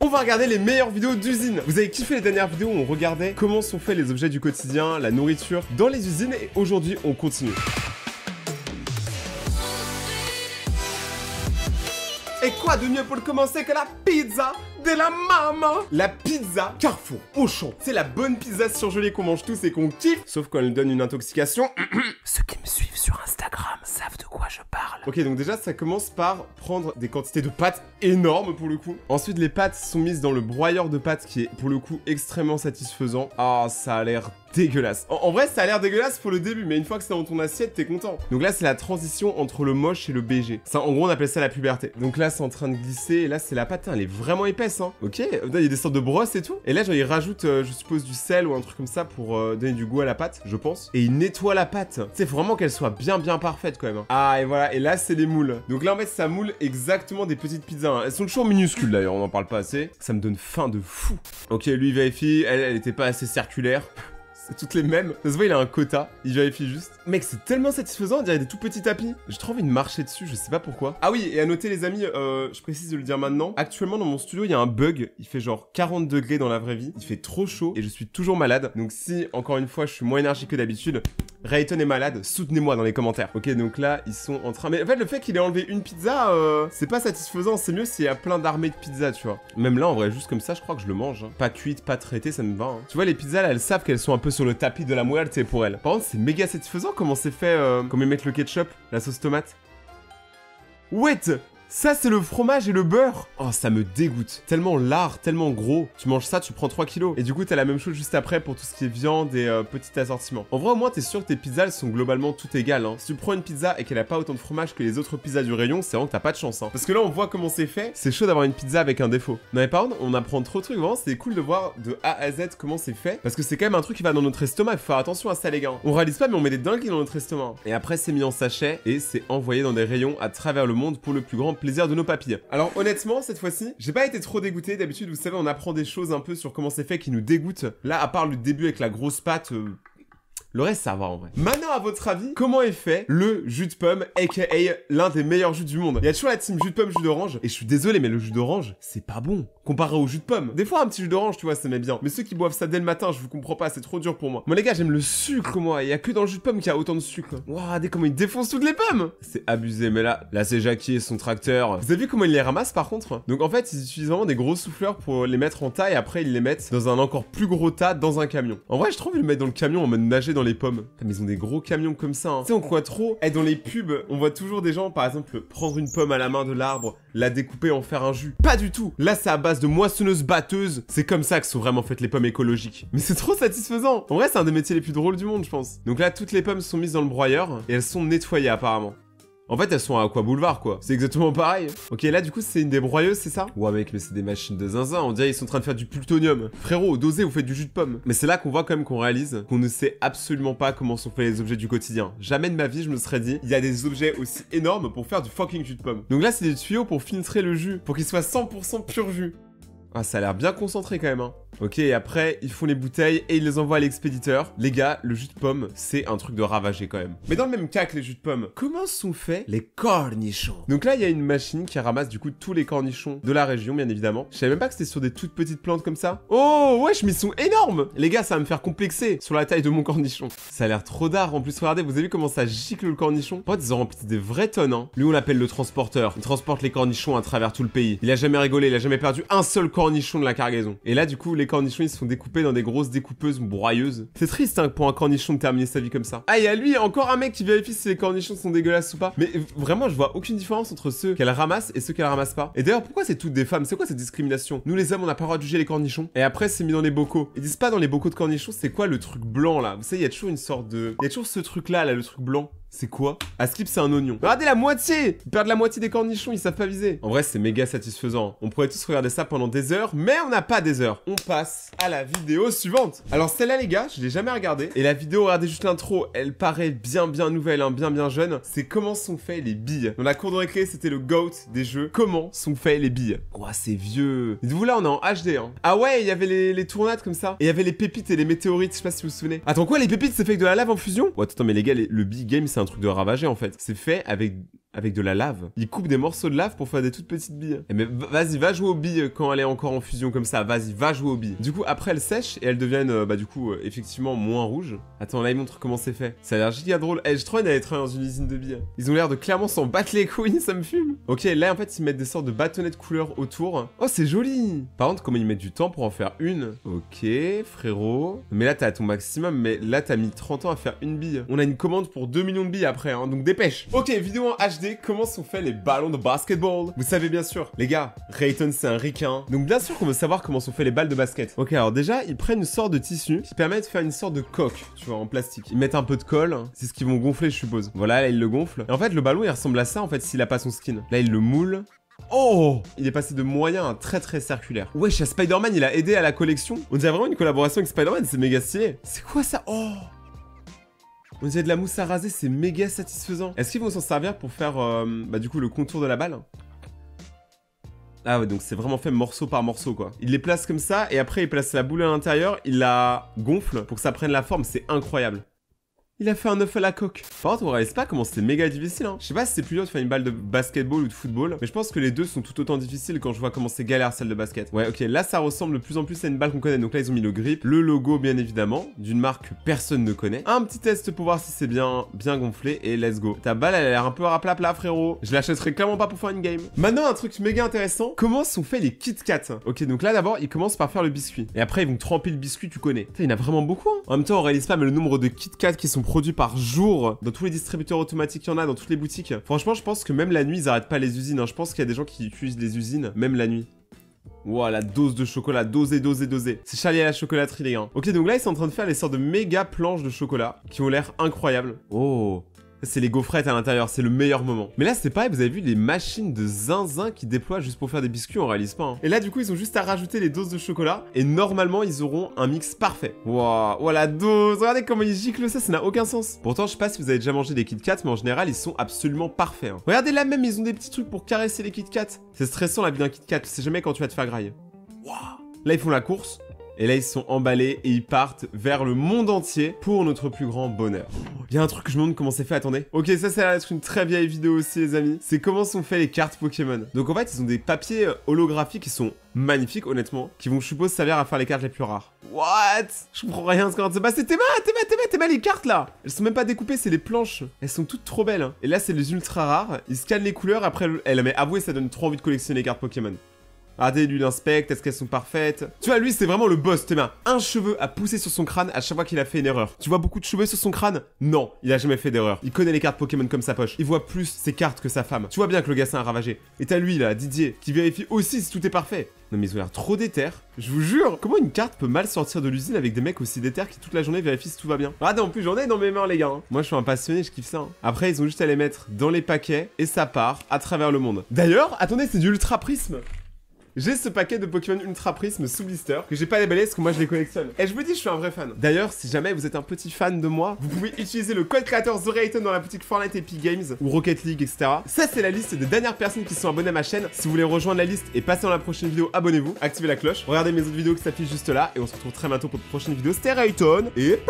On va regarder les meilleures vidéos d'usine. Vous avez kiffé les dernières vidéos où on regardait comment sont faits les objets du quotidien, la nourriture dans les usines, et aujourd'hui on continue. Et quoi de mieux pour le commencer que la pizza de la maman? La pizza Carrefour, Auchan. C'est la bonne pizza surgelée qu'on mange tous et qu'on kiffe, sauf quand elle donne une intoxication. Ceux qui me suivent sur Instagram savent de quoi je parle. Ok, donc déjà ça commence par prendre des quantités de pâtes énormes pour le coup. Ensuite les pâtes sont mises dans le broyeur de pâtes qui est pour le coup extrêmement satisfaisant. Ah, ça a l'air dégueulasse. En vrai ça a l'air dégueulasse pour le début, mais une fois que c'est dans ton assiette t'es content. Donc là c'est la transition entre le moche et le BG. Ça, en gros on appelle ça la puberté. Donc là c'est en train de glisser et là c'est la pâte, elle est vraiment épaisse hein. Ok, là il y a des sortes de brosses et tout. Et là genre il rajoute je suppose du sel ou un truc comme ça pour donner du goût à la pâte, je pense. Et il nettoie la pâte. Tu sais, faut vraiment qu'elle soit bien parfaite quand même hein. Ah et voilà, et là c'est les moules. Donc là en fait ça moule exactement des petites pizzas hein. Elles sont toujours minuscules d'ailleurs, on en parle pas assez. Ça me donne faim de fou. Ok, lui il vérifie, elle était pas assez circulaire. C'est toutes les mêmes. Ça se voit, il a un quota. Il vérifie juste. Mec, c'est tellement satisfaisant, on dirait des tout petits tapis. J'ai trop envie de marcher dessus, je sais pas pourquoi. Ah oui, et à noter les amis, je précise de le dire maintenant. Actuellement, dans mon studio, il y a un bug. Il fait genre 40 degrés dans la vraie vie. Il fait trop chaud et je suis toujours malade. Donc si, encore une fois, je suis moins énergique que d'habitude, Rayton est malade, soutenez-moi dans les commentaires. Ok, donc là, ils sont en train... Mais en fait, le fait qu'il ait enlevé une pizza, c'est pas satisfaisant. C'est mieux s'il y a plein d'armées de pizzas, tu vois. Même là, en vrai, juste comme ça, je crois que je le mange. Hein. Pas cuite, pas traitée, ça me va. Hein. Tu vois, les pizzas, là, elles savent qu'elles sont un peu sur le tapis de la moelle, c'est pour elles. Par contre, c'est méga satisfaisant comment c'est fait, comment ils mettent le ketchup, la sauce tomate. Wait! Ça, c'est le fromage et le beurre. Oh, ça me dégoûte. Tellement lard, tellement gros. Tu manges ça, tu prends 3 kilos. Et du coup, t'as la même chose juste après pour tout ce qui est viande et petit assortiment. En vrai, au moins, t'es sûr que tes pizzas, elles sont globalement toutes égales. Hein. Si tu prends une pizza et qu'elle a pas autant de fromage que les autres pizzas du rayon, c'est vraiment que t'as pas de chance. Hein. Parce que là, on voit comment c'est fait. C'est chaud d'avoir une pizza avec un défaut. Non, mais par contre, on apprend trop de trucs. Vraiment, c'est cool de voir de A à Z comment c'est fait. Parce que c'est quand même un truc qui va dans notre estomac. Faut faire attention à ça, les gars. On réalise pas, mais on met des dingueries dans notre estomac. Et après, c'est mis en sachet et c'est envoyé dans des rayons à travers le monde pour le plus grand plaisir de nos papilles. Alors honnêtement, cette fois-ci, j'ai pas été trop dégoûté. D'habitude, vous savez, on apprend des choses un peu sur comment c'est fait qui nous dégoûtent. Là, à part le début avec la grosse pâte... Le reste, ça va en vrai. Maintenant, à votre avis, comment est fait le jus de pomme, aka l'un des meilleurs jus du monde? Il y a toujours la team jus de pomme, jus d'orange. Et je suis désolé, mais le jus d'orange, c'est pas bon. Comparé au jus de pomme. Des fois, un petit jus d'orange, tu vois, ça met bien. Mais ceux qui boivent ça dès le matin, je vous comprends pas, c'est trop dur pour moi. Moi, les gars, j'aime le sucre, moi. Il y a que dans le jus de pomme qu'il y a autant de sucre. Waouh, regardez comment il défonce toutes les pommes. C'est abusé, mais là c'est Jackie et son tracteur. Vous avez vu comment il les ramasse, par contre? Donc, en fait, ils utilisent vraiment des gros souffleurs pour les mettre en tas et après, ils les mettent dans un encore plus gros tas dans un camion. En vrai, je trouve ils le mettent dans le camion en mode nager dans les pommes. Mais ils ont des gros camions comme ça. Hein. Tu sais, on croit trop. Et dans les pubs, on voit toujours des gens, par exemple, prendre une pomme à la main de l'arbre, la découper, en faire un jus. Pas du tout. Là, c'est à base de moissonneuse-batteuse. C'est comme ça que sont vraiment faites les pommes écologiques. Mais c'est trop satisfaisant. En vrai, c'est un des métiers les plus drôles du monde, je pense. Donc là, toutes les pommes sont mises dans le broyeur et elles sont nettoyées apparemment. En fait, elles sont à Aqua Boulevard, quoi. C'est exactement pareil. Ok, là, du coup, c'est une des broyeuses, c'est ça? Ouais, mec, mais c'est des machines de zinzin. On dirait qu'ils sont en train de faire du plutonium. Frérot, dosez, vous faites du jus de pomme. Mais c'est là qu'on voit quand même qu'on réalise qu'on ne sait absolument pas comment sont faits les objets du quotidien. Jamais de ma vie, je me serais dit, il y a des objets aussi énormes pour faire du fucking jus de pomme. Donc là, c'est des tuyaux pour filtrer le jus, pour qu'il soit 100% pur jus. Ah, ça a l'air bien concentré quand même, hein. Ok, et après, ils font les bouteilles et ils les envoient à l'expéditeur. Les gars, le jus de pomme, c'est un truc de ravager quand même. Mais dans le même cas que les jus de pomme, comment sont faits les cornichons? Donc là, il y a une machine qui ramasse du coup tous les cornichons de la région, bien évidemment. Je savais même pas que c'était sur des toutes petites plantes comme ça. Oh, wesh, mais ils sont énormes! Les gars, ça va me faire complexer sur la taille de mon cornichon. Ça a l'air trop d'art. En plus, regardez, vous avez vu comment ça gicle le cornichon? En fait, ils ont rempli des vraies tonnes, hein. Lui, on l'appelle le transporteur. Il transporte les cornichons à travers tout le pays. Il a jamais rigolé, il a jamais perdu un seul cornichon de la cargaison. Et là, du coup, les cornichons, ils sont découpés dans des grosses découpeuses broyeuses. C'est triste, hein, pour un cornichon de terminer sa vie comme ça. Ah, il y a lui, encore un mec qui vérifie si les cornichons sont dégueulasses ou pas. Mais vraiment, je vois aucune différence entre ceux qu'elle ramasse et ceux qu'elle ramasse pas. Et d'ailleurs, pourquoi c'est toutes des femmes? C'est quoi cette discrimination? Nous, les hommes, on n'a pas le droit de juger les cornichons. Et après, c'est mis dans les bocaux. Ils disent pas dans les bocaux de cornichons, c'est quoi le truc blanc, là? Vous savez, il y a toujours une sorte de... Il y a toujours ce truc-là, là, le truc blanc. C'est quoi? À Skip, c'est un oignon. Regardez la moitié! Ils perdent la moitié des cornichons, ils savent pas viser. En vrai, c'est méga satisfaisant. On pourrait tous regarder ça pendant des heures, mais on n'a pas des heures. On passe à la vidéo suivante. Alors celle-là, les gars, je l'ai jamais regardée. Et la vidéo, regardez juste l'intro, elle paraît bien nouvelle, hein, bien jeune. C'est comment sont faits les billes. Dans la cour de récré, c'était le GOAT des jeux. Comment sont faits les billes? Ouah, c'est vieux. Dites-vous là, on est en HD, hein. Ah ouais, il y avait les tournades comme ça. Et il y avait les pépites et les météorites, je sais pas si vous vous souvenez. Attends, quoi, les pépites, c'est fait avec de la lave en fusion? Ouais, attends, mais les gars, le bille game, c'est un truc de ravager en fait. C'est fait avec avec de la lave. Il coupe des morceaux de lave pour faire des toutes petites billes. Eh mais vas-y, va jouer aux billes quand elle est encore en fusion comme ça. Vas-y, va jouer aux billes. Du coup, après, elles sèchent et elles deviennent, du coup, effectivement, moins rouges. Attends, là, il montre comment c'est fait. Ça a l'air giga drôle. Eh, j'ai trop envie d'aller travailler dans une usine de billes. Ils ont l'air de clairement s'en battre les couilles, ça me fume. Ok, là, en fait, ils mettent des sortes de bâtonnets de couleurs autour. Oh, c'est joli. Par contre, comment ils mettent du temps pour en faire une? Ok, frérot. Mais là, t'as ton maximum, mais là, t'as mis 30 ans à faire une bille. On a une commande pour 2 millions de billes après, hein, donc dépêche. Ok, vidéo en HD, comment sont faits les ballons de basketball? Vous savez bien sûr, les gars, Rayton c'est un ricain, donc bien sûr qu'on veut savoir comment sont faits les balles de basket. Ok, alors déjà, ils prennent une sorte de tissu qui permet de faire une sorte de coque, tu vois, en plastique. Ils mettent un peu de colle, c'est ce qu'ils vont gonfler, je suppose. Voilà, là, ils le gonflent. Et en fait, le ballon, il ressemble à ça, en fait, s'il a pas son skin. Là, ils le moulent. Oh! Il est passé de moyen à très circulaire. Wesh, Spider-Man, il a aidé à la collection. On dirait vraiment une collaboration avec Spider-Man, c'est méga stylé. C'est quoi ça? Oh! On dirait de la mousse à raser, c'est méga satisfaisant. Est-ce qu'ils vont s'en servir pour faire, du coup, le contour de la balle? Ah ouais, donc c'est vraiment fait morceau par morceau, quoi. Il les place comme ça, et après, il place la boule à l'intérieur, il la gonfle pour que ça prenne la forme, c'est incroyable. Il a fait un œuf à la coque. Par contre, on réalise pas comment c'est méga difficile, hein. Je sais pas si c'est plus dur de faire une balle de basketball ou de football, mais je pense que les deux sont tout autant difficiles quand je vois comment c'est galère celle de basket. Ouais, ok, là ça ressemble de plus en plus à une balle qu'on connaît. Donc là, ils ont mis le grip, le logo bien évidemment, d'une marque que personne ne connaît. Un petit test pour voir si c'est bien gonflé et let's go. Ta balle, elle a l'air un peu raplapla, frérot. Je l'achèterai clairement pas pour faire une game. Maintenant, un truc méga intéressant. Comment sont faits les Kit Kat? Ok, donc là d'abord, ils commencent par faire le biscuit. Et après, ils vont tremper le biscuit, tu connais. Putain, il y en a vraiment beaucoup, hein. En même temps, on réalise pas mais le nombre de Kit Kat qui sont produits par jour dans tous les distributeurs automatiques qu'il y en a, dans toutes les boutiques. Franchement, je pense que même la nuit, ils arrêtent pas les usines, hein. Je pense qu'il y a des gens qui utilisent les usines, même la nuit. Wow, la dose de chocolat, dosée. C'est Charlie à la chocolaterie, les gars. Ok, donc là, ils sont en train de faire les sortes de méga planches de chocolat qui ont l'air incroyables. Oh, c'est les gaufrettes à l'intérieur, c'est le meilleur moment. Mais là, c'est pareil, vous avez vu les machines de zinzin qui déploient juste pour faire des biscuits, on réalise pas, hein. Et là, du coup, ils ont juste à rajouter les doses de chocolat et normalement, ils auront un mix parfait. Waouh, oh, la dose, regardez comment ils giclent ça n'a aucun sens. Pourtant, je sais pas si vous avez déjà mangé des Kit Kat, mais en général, ils sont absolument parfaits, hein. Regardez là même, ils ont des petits trucs pour caresser les Kit Kat. C'est stressant la vie d'un Kit Kat, tu sais jamais quand tu vas te faire grailler. Waouh. Là, ils font la course. Et là, ils sont emballés et ils partent vers le monde entier pour notre plus grand bonheur. Il y a un truc que je me demande comment c'est fait, attendez. Ok, ça a l'air d'être une très vieille vidéo aussi, les amis. C'est comment sont faits les cartes Pokémon. Donc en fait, ils ont des papiers holographiques qui sont magnifiques, honnêtement, qui vont, je suppose, servir à faire les cartes les plus rares. What? Je comprends rien ce qu'on se passe. Tes mains, les cartes, là. Elles sont même pas découpées, c'est les planches. Elles sont toutes trop belles, hein. Et là, c'est les ultra rares. Ils scannent les couleurs, après... mais avouez, ça donne trop envie de collectionner les cartes Pokémon. Regardez, lui, il inspecte, est-ce qu'elles sont parfaites? Tu vois, lui, c'est vraiment le boss, tes mains. Un cheveu à pousser sur son crâne à chaque fois qu'il a fait une erreur. Tu vois beaucoup de cheveux sur son crâne? Non, il a jamais fait d'erreur. Il connaît les cartes Pokémon comme sa poche. Il voit plus ses cartes que sa femme. Tu vois bien que le gars, c'est un ravagé. Et t'as lui, là, Didier, qui vérifie aussi si tout est parfait. Non mais ils ont l'air trop déter. Je vous jure, comment une carte peut mal sortir de l'usine avec des mecs aussi déter qui toute la journée vérifient si tout va bien? Ah non, en plus j'en ai dans mes mains les gars, hein. Moi je suis un passionné, je kiffe ça, hein. Après ils ont juste à les mettre dans les paquets et ça part à travers le monde. D'ailleurs, attendez, c'est du Ultra Prisme. J'ai ce paquet de Pokémon Ultra Prisme sous blister que j'ai pas déballé parce que moi je les collectionne. Et je me dis, je suis un vrai fan. D'ailleurs, si jamais vous êtes un petit fan de moi, vous pouvez utiliser le code créateur TheRayton dans la boutique Fortnite Epic Games ou Rocket League, etc. Ça, c'est la liste des dernières personnes qui sont abonnées à ma chaîne. Si vous voulez rejoindre la liste et passer dans la prochaine vidéo, abonnez-vous, activez la cloche, regardez mes autres vidéos qui s'affichent juste là et on se retrouve très bientôt pour de prochaines vidéos. C'était Rayton et...